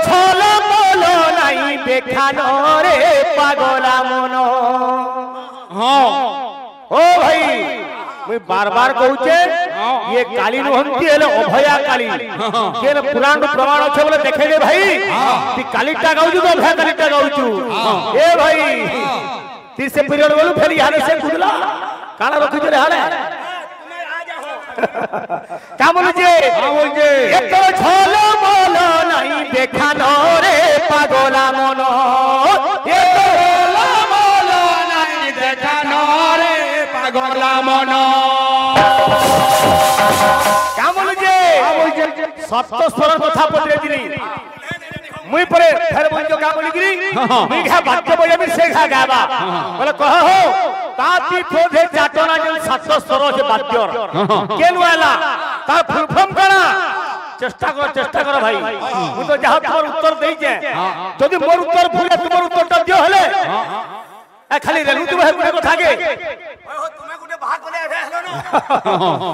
छल मोल नहीं देखानो रे पागला मन। हाँ ओ भाई मुई बार बार कहूचे ये काली नुहंती हेले अभया काली केन पुराण प्रमाण अच्छे बोले देखेगे भाई ती कालीटा गाउछु तो अभया कालीटा गाउछु ए भाई ती से पीरियड बोलू फेर याने से कुदला काला रखि रे हाले क्या बोलू जे हां बोल जे ये तो छल मोल नहीं देखानो रे पागला मन। ये तो छल मोल नहीं देखानो रे पागला मन। क्या बोलू जे हां बोल जे सत्य स्वर कथा पडे दिनी मुई परे फेर बोल जो का बोली गिरी मुई घा बाक्य बजे भी से घा गाबा बोले कह हो ताती थोधे चाटना जन सत्य स्वर से बाक्यर केन वाला ता फुल फॉर्म करा चेष्टा कर भाई मु तो जहां तोर उत्तर देई जे जदी मोर उत्तर भूले तुमर उत्तर दियो हेले ए खाली रेलु तू है गुटे कथा के ओ तुमे गुटे भाग बोले हेलो ना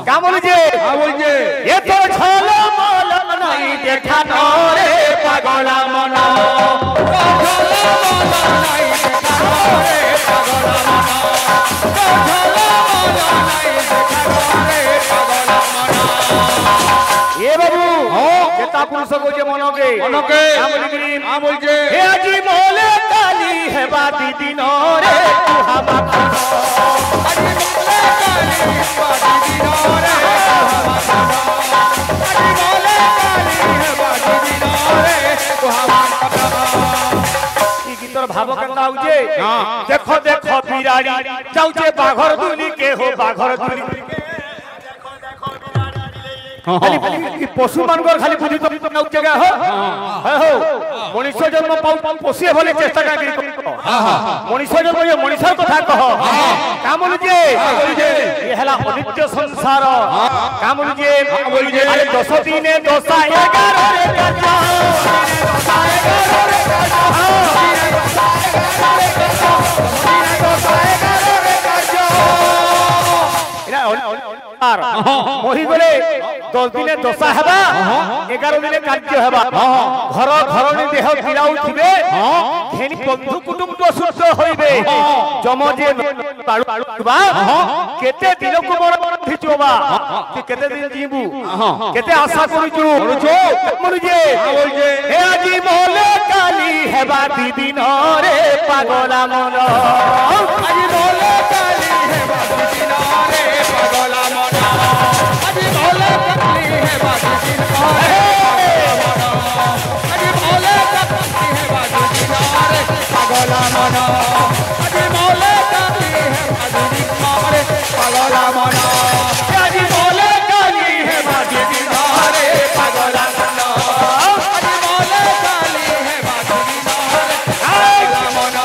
का बोली जे हां बोल जे ये तो छल मोल नहीं देखानो रे पागला मन। छल मोल नहीं देखानो रे पागला मन। छल मोल नहीं देखानो रे पागला मन। ए बाबू केता पुरुष को जे मनोगे का बोली गिरी हां बोल जे हे अजी मोले काली है बाती दिनो रे तू हम अजी मोले काली है बाती दिनो रे अजी मोले काली है बाती दिनो रे तू हम ई गीतर भाव करता होजे देखो देखो बिराड़ी जाउचे बाघर दुनी के हो बाघर दुनी खाली पशु मानकर खाली बुद्धि तो नाउ जगह हो मनुष्य जन्म पाउ पोषे भले चेष्टा का मनुष्य जन्म ये मनुष्य कथा कह का बोलु जे ये हला अनित्य संसार का बोलु जे अरे 10 दिने 10 11 रे काजा 11 रे मोहि बोले 10 दिने दशा हेबा 11 दिने कार्य हेबा घर घरणी देह गिराउ थिबे खेनी बंधु कुटुंब सुख होइबे जम जे बाळुबा केते दिन को मोर भिचोबा ती केते दिन जीबू केते आशा करूछु मनु जे हे आजी मोले काली हेबा दी दिन रे पागला मन। आजी मोले काली हेबा दी दिन रे पागला मन। आजी मोले काली हेबा दी दिन रे आजी मोले काली हेबा दी दिन रे पागला मन। आजी मोले काली हेबा दी दिन रे पागला मन। आजी मोले काली हेबा दी दिन रे पागला मन। आजी मोले काली हेबा दी दिन रे पागला मन।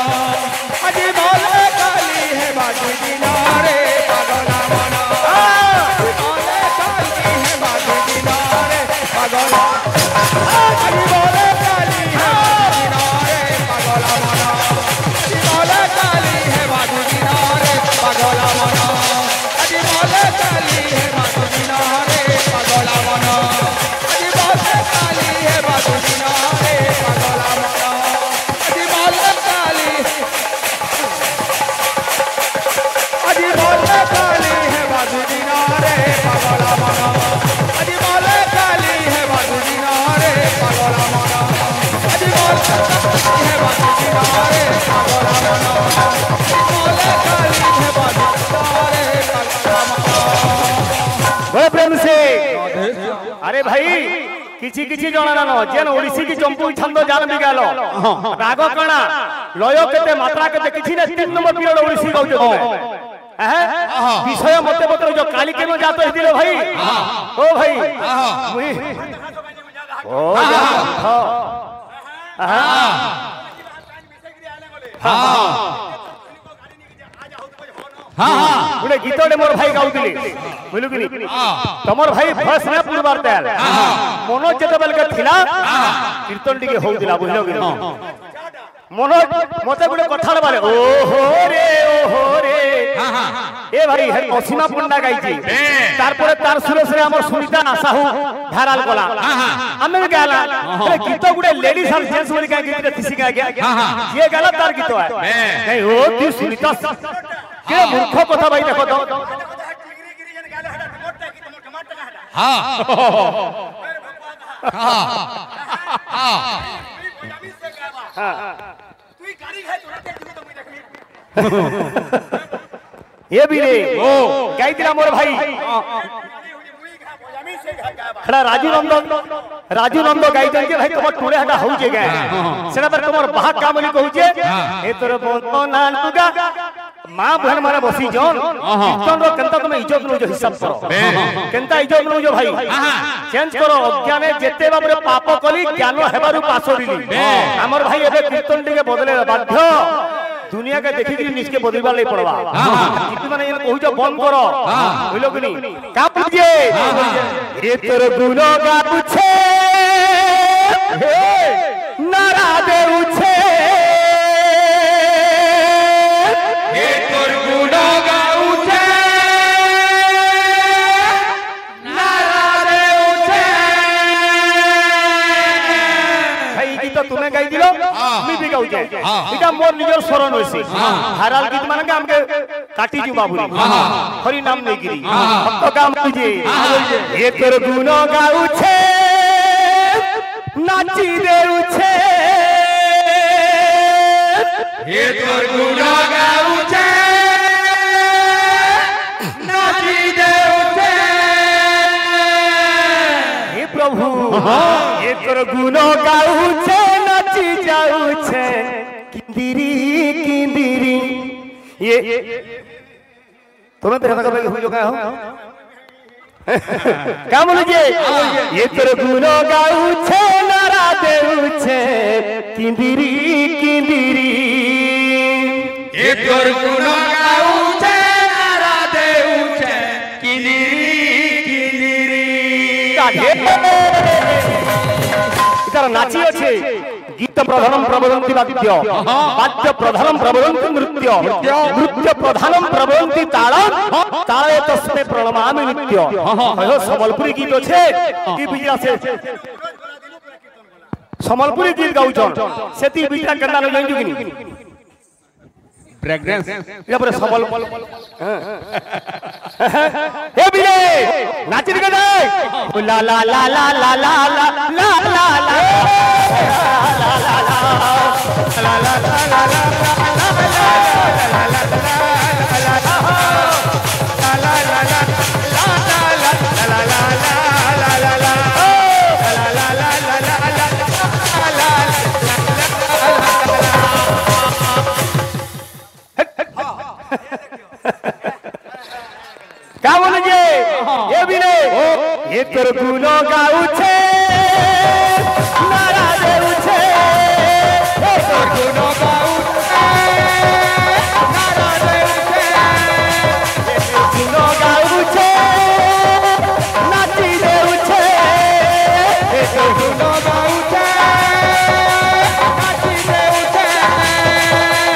आजी मोले काली हेबा दी दिन रे पागला मन। आजी मोले काली हेबा दी दिन रे पागला आजी मोले काली हेबा दी दिन रे पागला मन। आजी मोले काली हेबा दी दिन रे पागला मन। आजी मोले काली हेबा दी दिन रे पागला मन। आजी मोले काली हेबा दी दिन रे पागला मन। आजी मोले काली आजी मोले काली हेबा दी दिन रे पागला मन। आजी मोले काली हेबा दी दिन रे पागला मन। आजी मोले काली हेबा दी दिन रे पागला मन। आजी मोले काली हेबा दी दिन रे पागला मन। बड़े प्रेम से अरे भाई किछि किछि जणा न जेन ओडिसी की चंपू छंद जान बिगालो राग कणा लय केते मात्रा केते किछि ने 3 नंबर पीरियड ओडिसी गाउछो विषय मते बतरो जो काली केनो जातो दिले भाई ओ भाई मुई ओ हां गुडे गीतडे मोर भाई गाउतिले बुझलु कि तमर भाई फस में पुरबार तेल मनोज जते बेल के थिला कीर्तन टिके होउतिला बुझलो कि মনে মতে গোটে কথা বলে ওহো রে এ ভাই অসীমা পণ্ডা গাইছি তারপরে তার সুরেশে আমার সুনিতা সাহু ভাইরাল কলা আমি भी গালা গীত গুড়ে লেডিজ আর জেন্টস বলি গায় গীত তিসি গায় যে গালা তার গীত হয় এই ও তুই সুনিতা কে মূর্খ কথা ভাই দেখো তো हां ये भी रे ओ गाई दिला मोर भाई खड़ा राजू नंदन गाई जन के भाई तोर टोले हटा हो जे गए सेना पर तोर बाहा काम नहीं कहू जे ए तोर बोलतो ना तुगा मां बहन माने बसी जन कीर्तन रो केनता तुम इज्जत नो जो हिसाब करो केनता इज्जत नो जो भाई चेंज करो अज्ञाने जेते बाबरे पाप कली ज्ञान हेबारु पासोरिली हमर भाई एबे कीर्तन टिके बदले बाध्य दुनिया के देखि कि निज के बदलबा ले पड़वा किति माने ये कहू जो बंद करो होइलो कि नी का पूजे ए तोर गुण गाउछे हे नारा देउछे ए तोर गुण गाउछे नारा देउछे भाई गीत तुमे गाई दिलो मी भी गाउछे इटा मोर निजर शरण होइसी भाइराल गीत माने के हमके काटी जु बाबूरी हरि नाम नहीं गिरी भक्त काम तुझे ये तोर गुण गाउछे नाची देउछे ये तोर गुण गाउछे नाची देउछे हे प्रभु ये तोर गुण गाउछे नाची जाउछे किंदिरी किंदिरी ये तुम्हें तो ऐसा कभी हुई जो क्या हो क्या बोलोगे ये तेरे गुनो गाउछे नारा देउछे किंदिरी किंदिरी ये तोर गुण गाउछे नारा देउछे किनिरी इधर नाची अच्छे गीत प्रधानम प्रबोधन्ति वाद्य वाद्य प्रधानम प्रबोधन्ति नृत्य नृत्य प्रधानम प्रबोधन्ति तालम ताले तस्मै प्रणमामि नित्य हो संबलपुरी गीत छे की बिजला से संबलपुरी गीत गाउछन सेती बिजला कन्ना न जाइजु किनी ब्रेक डांस या पर संबल ए बिले नाची के दे ला ला ला ला ला ला ला ला ला ला क्या बोलेंगे ये भी नहीं ये तेरे गुनो गाउछे नारा देउछे ये तेरे गुनो गाउछे नारा देउछे ये तेरे गुनो गाउछे नाची देउछे ये तेरे गुनो गाउछे नाची देउछे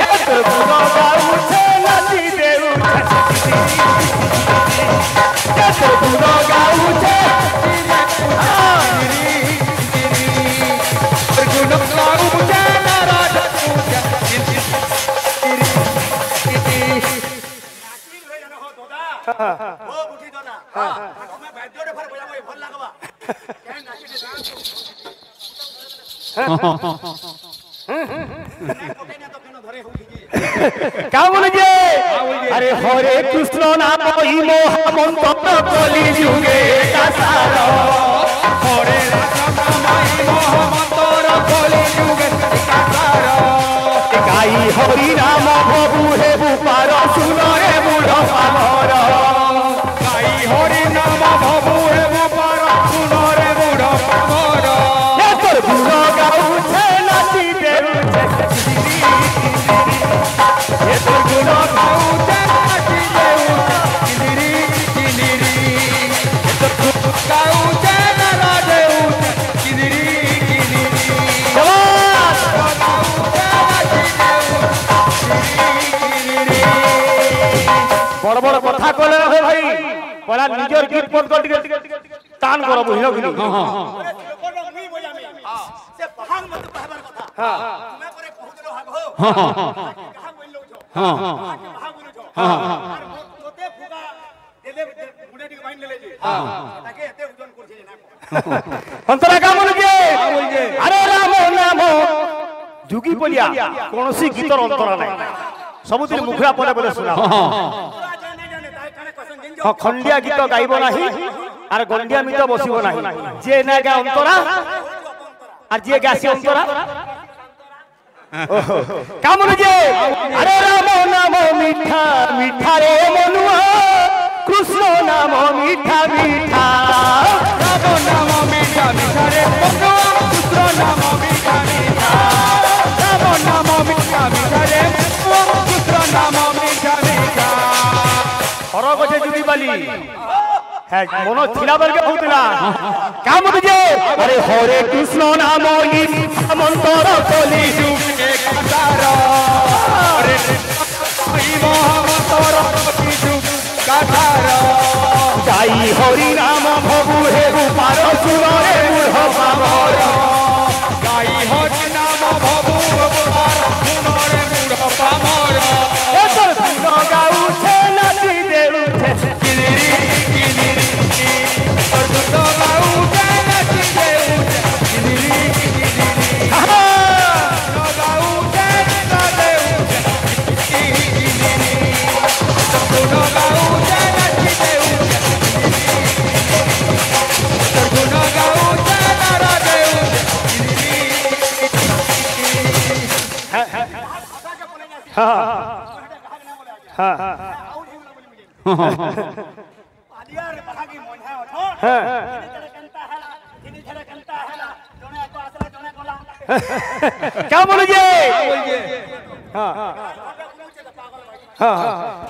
ये तेरे गुनो गाउछे नाची देउछे ये गुनो गाउछे गुनो गाउछे नारा देउछे ओ बुठी दादा हमें बाद्योडे फर बजाबो भल लागबा केन नाची दे क्या बोलेंगे अरे हरे कृष्ण नाम ही मोहमंत्र कली जुगे का सारो हरे राम नाम ही मोहमंत्र कली जुगे का सारो गाई हरि नाम प्रभु हे बुपार सुन रे बुढ़ पामर गाई हरि नाम प्रभु हे बुपार सुन रे बुढ़ पामर ये तोर गुण गाउछे नाची देउछे ये तोर गुण गाउछे नाची देउछे किनिरी ये तोर गुण गाउछे नारा देउछे किनिरी जवान ভাই পরা নিজের গীত পদ টিকে টান কর বুঝলো কি से पहाड़ मत कहबार कथा हां तुम्हें करे कहूदलो हाग हो हां कहा बोललो छ हां कहा बोललो छ और तोते फुगा देले गुडे टिक माइन लेले जे ताके एते ओजन करछे ना अंतरा का मन के अरे राम नाम जुगी पलिया कोनोसी गीतर अंतरा नै सबुदिन मुखरा पले पले सुना जाने जाने ताई काने कसन जिंजो खंडिया गीत गाइबो नाही आर गंडिया मित बसिबो नाही जे ना गा अंतरा আর যে গাছে অন্তরা কামন যে আরে রাম নাম মিঠা মিঠা রে মনুয়া কৃষ্ণ নাম মিঠা মিঠা রাম নাম মিঠা মিঠা রে মনুয়া কৃষ্ণ নাম মিঠা মিঠা রাম নাম মিঠা মিঠা রে মনুয়া কৃষ্ণ নাম মিঠা মিঠা হর গছে জুড়ি বালি হ্যাঁ মন ছিলা বলকে হউতলা কামন যে আরে হরে কৃষ্ণ নাম মন্তর কলি যুগে কাটার রে এই মহামন্তর যুগ কাটার যাই হরি নাম ভবু হেবু পার সুরে মূঢ় পাবর গাই হরি নাম ভবু পার সুরে মূঢ় পাবর এতর গুণ গাউছে নাচি দেউছে কিলিরি কিলিরি তোর দুটো বাউ নাচি দেউছে কিলিরি কিলিরি আহা বাউ দেউছে কিলিরি দুটো বাউ নাচি দেউছে তোর দুটো বাউ নারা দেউছে आदिया रे बहागी मोन्हा अथो तिनी थेरे कंता हैला जने को आसला जने कोला क्या बोलिए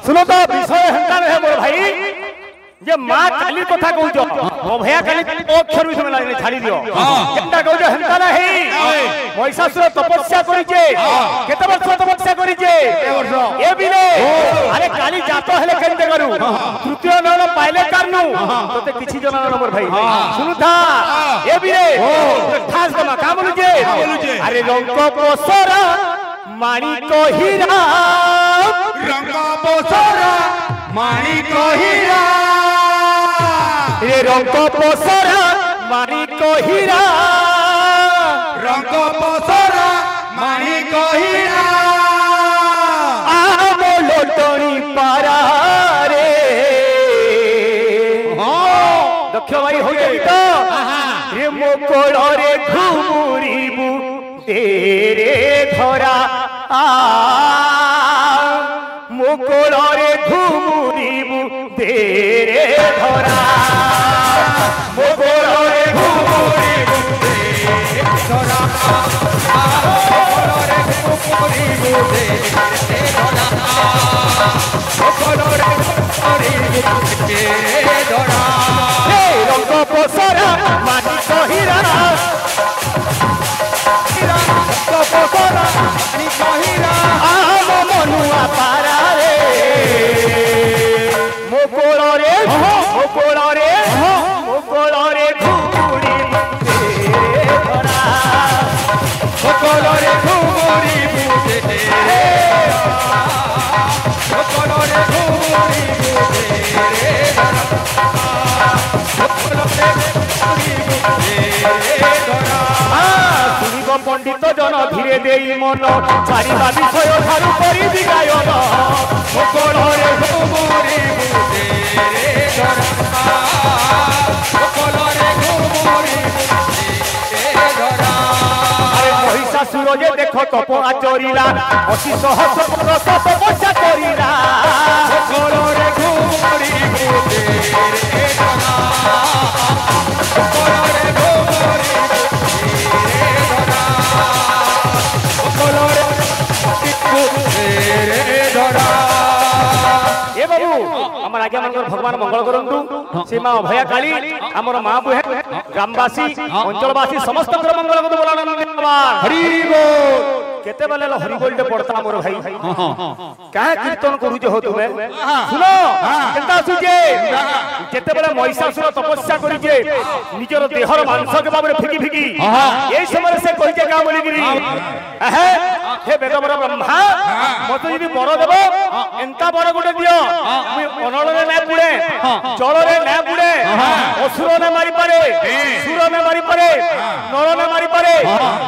सुनो तो विषय हंता रहे बोल भाई ये मां काली कथा कहउजो ओ भैया काली अक्षर विषय में लागले छाड़ी दियो केनटा कहउजो हंता नाही महिषासुर तपस्या करिजे केते वर्ष तपस्या करिजे ए बिले अरे काली जातो हेले केनते करू तृतीय नन पाइले कारनु तते किछि जन नंबर भाई सुनु था ए बिले खास गमा का बोलुजे अरे रंग पोसरा माणिक हीरा रंग पोसरा माणिक हीरा रे रंग पोसरा माणिक हीरा रंग पोसरा माणिक हीरा आमो लोटणी पारा रे दक्ष भाई हो गई तो रे मोकोड़ रे घुमुरीबु तेरे धरा मोकोड़ रे घुमुरीबु तेरे धरा मोकोड़ रे घुमुरीबु तेरे धरा रे कुकुरी बुदे धरा रे कुकुरी बुदे धरा हे रंग पोसरा माणिक हीरा पोसरा माणिक हीरा आम मनुआ पारा रे मोकोड़ रे घुमुरी तेरे धरा रे कुकुरी बुदे रे कुकुरी बुदे धरा শুনিব পণ্ডিত জন ধীরে দেই মন ছাড়িবা বিষয় ঠারু করিবি গায়ন সকলরে ঘুমরি বুঝে রে ধরা সকলরে ঘুমরি বুঝে ধরা আরে মহিষাসুর যে দেখ তপ আচরিলা অতি সহজ রস তপস্যা করিলা সকলরে ঘুমরি বুঝে রে ধরা সকলরে ঘুমরি বুঝে ধরা সকলরে বুঝে রে ধরা এ বাবু আমার আগে আমার ভগবান মঙ্গল করন্তু সে মা অভয়া কালী আমার মা বুহে গ্রামবাসী অঞ্চলবাসী সমস্ত মঙ্গল করতে বলান হরি বল केते बेले हरिबोल पड़ता मोर भाई क्या कीर्तन करू हो तुमे सुनो केता सुजे केते बेले महिषासुर तपस्या करी जे निजर देहर मांस के बाबरे फिकी फिकी एई समय से कहि जे का बोली गिरी हे वेदवर ब्रह्मा मते यदि बर देबो एंता बर गुटे दियो अनल रे ना पुड़े जल रे ना पुड़े असुर ने मारी पारे सुर ने मारी पारे नर ने मारी पारे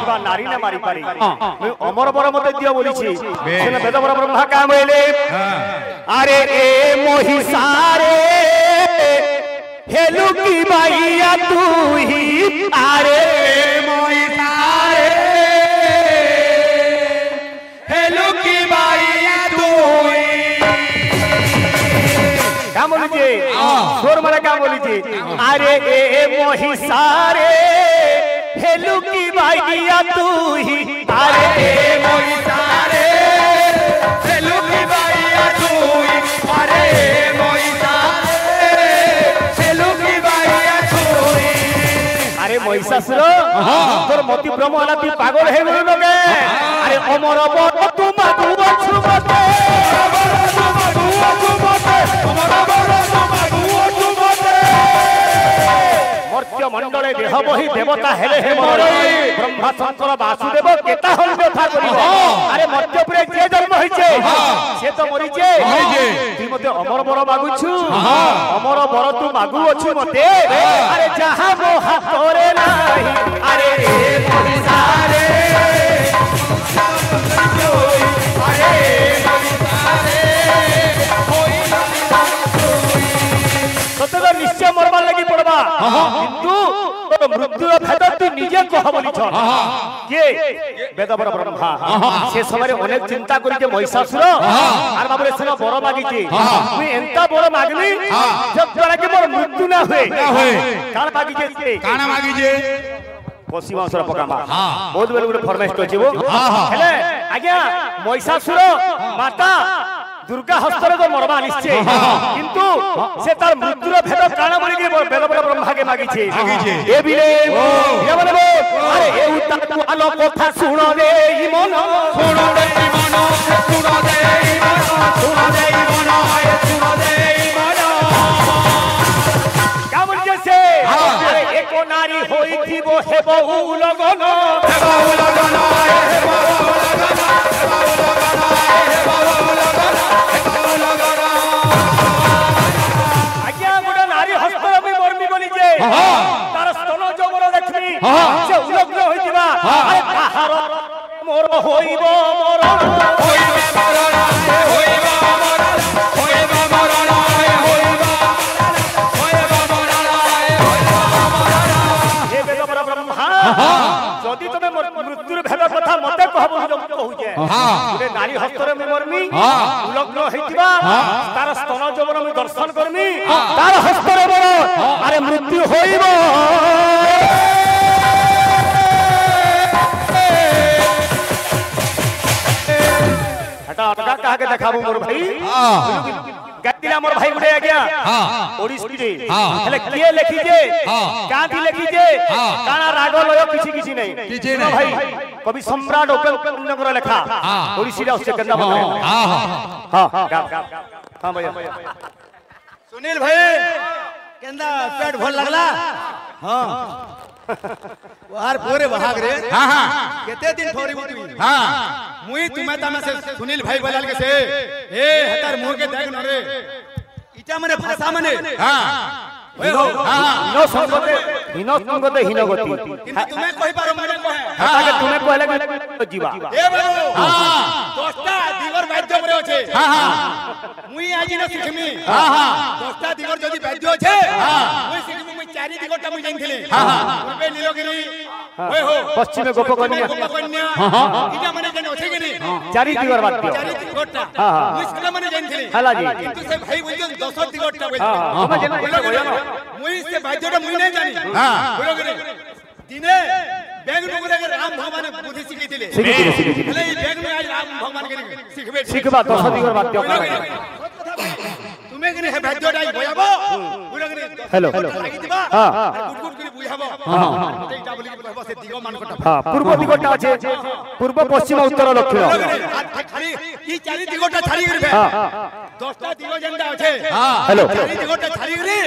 बा नारी ने मारी पारे अमर बर मते दियो बोली छी सेना वेदवर ब्रह्मा का बोले अरे ए महिषारे हेलु की बाईया तू ही अरे महिषारे हेलु की बाईया तू ही क्या बोली छी स्वर मारे क्या बोली छी अरे ए महिषारे हेलु की बाईया तू ही अरे ए महिषारे हेलु की बाईया तू ही अरे अरे महिषासुर तोर मति भ्रम होला तू पागल हे गलो लगे अरे अमर बर तू मागु अछु मते मर्त्य मंडले देह बही देवता हेले हे मोर ब्रह्मा शंकर वासुदेव केता हल व्यथा करिवो अरे मर्त्य पुरे जे जन्म होइछे से तो मरि जे तू मते अमर बर मागुछु अमर बर तू मागु अछु मते अरे जहां मो हाथ रे नाही अरे ए महिषारे अरे सते तो निश्चय मरवा लगी पड़बा किंतु तो मृत्यु भेद तू निजे कह बोली छ के वेदवर ब्रह्मा से समय अनेक चिंता करी के महिषासुर आर बाबरे सेना बर मागी छी तू एंता बर मागली जब द्वारा के मोर मृत्यु ना होए काण मागी जे काण मागी जे कोसी मासर पकामा बहुत बेले गुटे फरमाइश अछि वो हेले आज्ञा महिषासुर माता दुर्गा हस्तर तो मरवा निश्चय किंतु से तार मृत्युर भेद काण बोली के वेदवर ब्रह्मा के मागी छे ए बिले ये बोलबो अरे ए उता तू आलो कथा सुन रे ई मन सुन रे ई मन सुन रे ई मन सुन रे ई मन आए सुन रे ई मन का बोल जैसे अरे एको नारी होई थी वो हे बहु लगन आए हे बहु लगन हे बहु लगन हे बहु लगन तार स्तन जबर देखनी से उलग्न होइतिबा अरे बाहर मोर होइबो मरण होइबो मरण होइबो मरण होइबो मरण होइबो होइबो मरण हे वेदवर ब्रह्मा जदि तमे मृत्युर भेद कथा मते कहबो जम कहू जे गुटे नारी हस्तरे में मरमी उलग्न होइतिबा तार स्तन जबर में दर्शन करमी तार हस्तरे मोर अरे मृत्यु होइबो हटा हटा कहा के देखाबो मोर भाई गतिला मोर भाई गुटे आ गया ओडिसी रे हेले के लिखी जे कांती लिखी जे काना राग लय किछि किछि नहीं भाई कवि सम्राट उपेंद्र नगर लेखा ओडिसी रे उससे केंदा हां हां भैया सुनील भाई केंदा पेट भल लगला हां वार पूरे भाग रे हां हां केते दिन थोरी मुई हां मुई तुमे तमे से सुनील भाई बोलाल के से ए हतार मुंह के देख न रे इटा मने भाषा मने हां हिनो संगते हिनगति किंतु तुम्हें कहि पारो मने कहे ताके तुम्हें कहले जीवा ए बाबू हां दोस्ता दिगर बाध्य परे होछे हां हां मुई आजि न सिखमी हां हां दोस्ता दिगर जदी बाध्य होछे हां मुई सिखमी मुई चारि दिगरटा मुई जानथिले हां हां पूर्वे नीलगिरी ओए हो पश्चिमे गोपकन्या हां इटा मने जने होछे कि नहीं चारि दिगर बाध्य चारि दिगरटा हां हां मुई सिखला मने जानथिले हला जी किंतु से भाई बोलियो 10 दिगरटा बोल हां तुम जने मुई से बाध्यटा मुई नहीं जानी हां बोलो कि दिने बैग नगरे के राम भगवान बुद्धि सिखिथिले हेले ई बैग में आज राम भगवान के सिखबा 10 दिगर बाध्य तुमे कि हे बाध्यटा बोयाबो बोलो कि हेलो लागिदिबा हां गुड गुड करी बुझाबो हां मते इटा बोली के बस से दिगो मान कोटा हां पूर्व दिगटा আছে पूर्व पश्चिम उत्तर दक्षिण खाली ई चारि दिगोटा छाड़ी रे हां 10टा दिगो जेंडा আছে हेलो चारि दिगोटा छाड़ी रे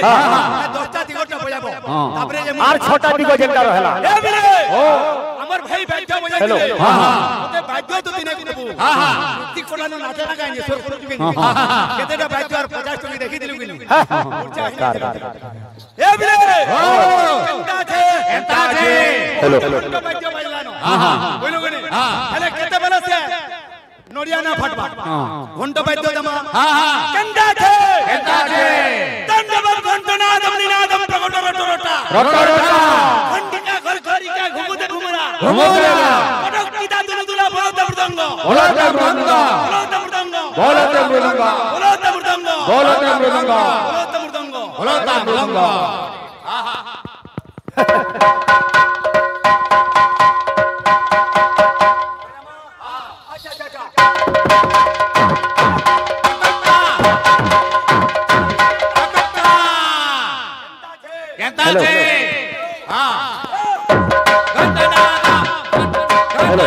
10टा दिगोटा बजाबो तापरे जे आर 6टा दिगो जेंडा रहला ए बिले ओ हमर भाई बाद्य बजाई हेलो हां हां ओते बाद्य तो दिने को देबो हां हां ती कोलानो नाचे ना गाइए सोर सोर जुगे केतेटा बाद्य और 50 टकी देखि दिलु किनु ए बिले एंता छे हेलो बाद्य बजलानो हां हां बोलो गने हेले केते बेला से नोडिया ना फटबा घंटा बाद्य दमा हां हां केंदा छे दंडबल घंटनादम निनादम प्रगट रटरटा खंडिका घर घरिका घुमुते घुमुरा पटक किता दुलदुला बोलते मृदंग बोलते मृदंग बोलते मृदंग बोलते मृदंग बोलते मृदंग बोलते मृदंग बोलते मृदंग आहा हेलो हां हेलो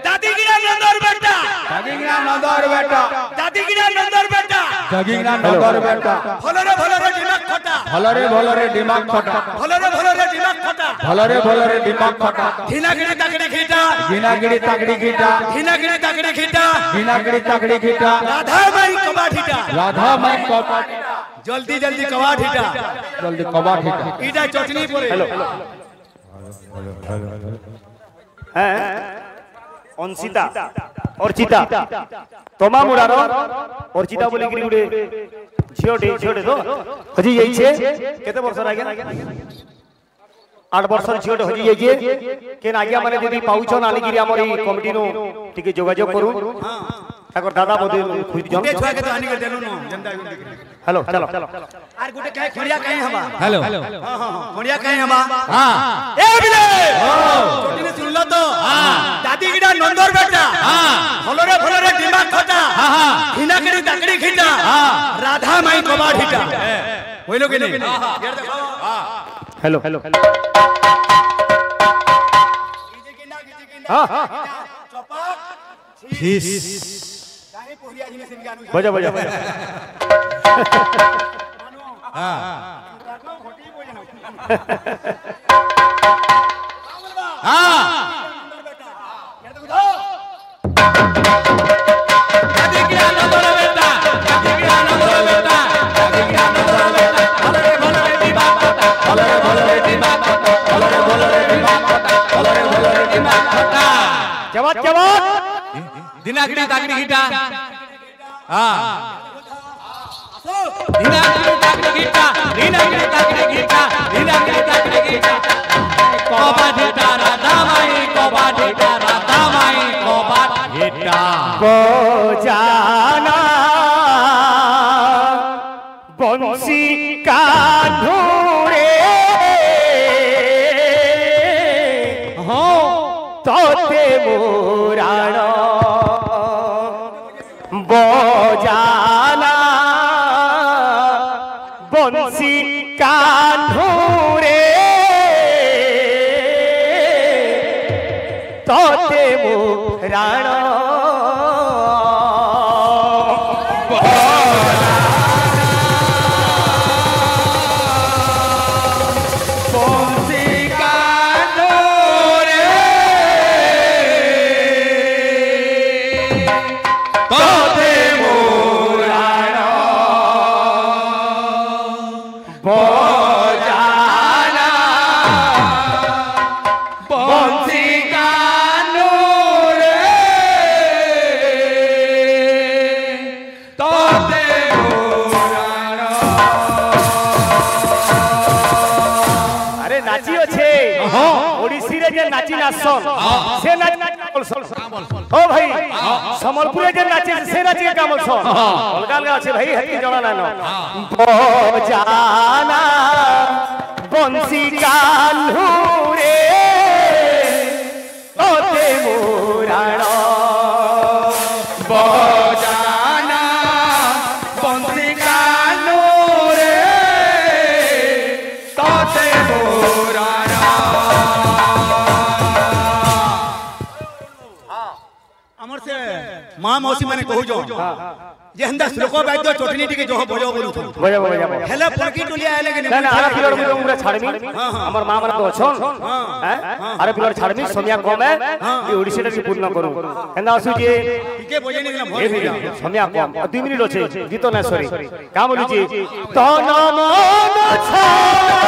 दादी गिरा नंदर बेटा दागिंगना नंदर बेटा दादी गिरा नंदर बेटा दागिंगना नंदर बेटा भलरे भलरे दिमाग खटा भलरे भलरे दिमाग खटा भलरे भलरे दिमाग खटा भलरे भलरे दिमाग खटा धिनागिरी ताकड़ी खीटा गिनागिरी ताकड़ी खीटा धिनागिरी ताकड़ी खीटा गिनागिरी ताकड़ी खीटा राधा माई कबाठीटा राधा माई कबा जल्दी जल्दी कबाठीटा जल्दी कबा खीटा ईटा चटनी परे हेलो हैं অনসিতা অর্চিতা তোমা মুরার অর্চিতা বলি গরি গুড়ে ঝিওটে তো হজি যাইছে কেতে বর্ষ আগে 8 বর্ষর ঝিওটে হজি যাইছে কেন আগে মানে যদি পাউছন আনিগিরি আমার এই কমিটি নো টিকে যোগাযোগ করুন তাকর দাদা বদে খুঁজ জন छुआ के तो आनी के देनु नो जनता हेलो चलो आर गुटे काहे खड़िया काहे हमा हेलो हां हां खड़िया काहे हमा हां ए बिले छोटी ने सुन लो तो हां दादी गिरा नंदर बेटा हां भलरे दिमाग खटा हां हां धिनागिरी ताकड़ी खीटा हां राधा माई कबाठीटा होइलो के नहीं यार देखो हां हेलो हां चपाक फीस काहे पोरिया जी ने सिन गानु बजा हां हां दागिंगना नंदर बेटा दागिंगना नंदर बेटा दागिंगना नंदर बेटा भलरे भलरे दिमाग खटा भलरे भलरे दिमाग खटा भलरे भलरे दिमाग खटा भलरे भलरे दिमाग खटा जवाब दिनागिरी ताकड़ी खीटा हां दिनागिरी ताकड़ी खीटा दिनागिरी ताकड़ी खीटा दिनागिरी ताकड़ी खीटा कबा ठेटा राधा माई कबा ठेटा राधा माई कबा ठेटा बजाना बंसी कान्हुरे तोते मुराण बजाना बंसी कान्हुरे तोते मुराण ओडिसी रे जे नाची नाचन से नाच ओ भाई संबलपुर जे नाचे से नाच के काम छ अलगा अलगा আছে भाई हती जणा ना बजाना बंसी कान्हू रे ओते मुराण बजाना बंसी कान्हू रे तोते मुराण हमर से मां मौसी माने कहू जो जे हंदा श्लोक बाद्य चोटनी टिके जो बजो बोलू बजा बजा हेला पणकी टोलिया आले के ना ना आरे पिलर मुरे मुरे छाड़मी हमर मां माने तो छन हैं आरे पिलर छाड़मी सोमिया कम है ये ओडिसी रे पूर्ण करू केना असु जे टिके बजे निला भोज सोमिया कम 2 मिनिट होछे गीत ना सरी का बोलू जी तन मन छाड़ा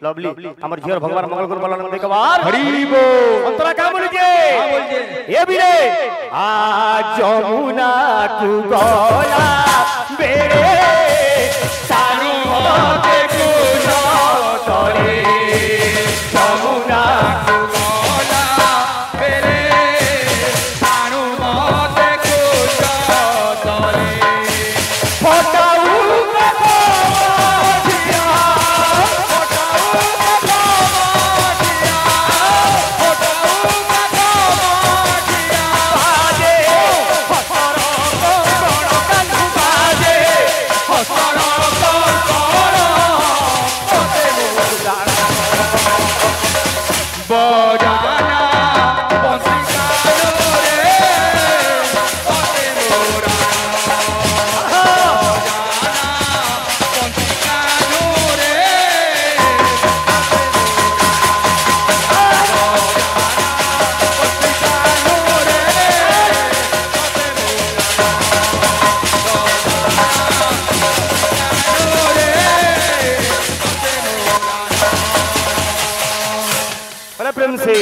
लवली हमर झियर भगवान मंगल गुरु बलन देखबार हरि बोल अंतरा का बोल जे ए बिरे आ जमुना तू गला बेरे सारू होते कुनो तोरे जमुना तू गला बेरे सारू होते कुनो तोरे फोटाऊ प्रेम से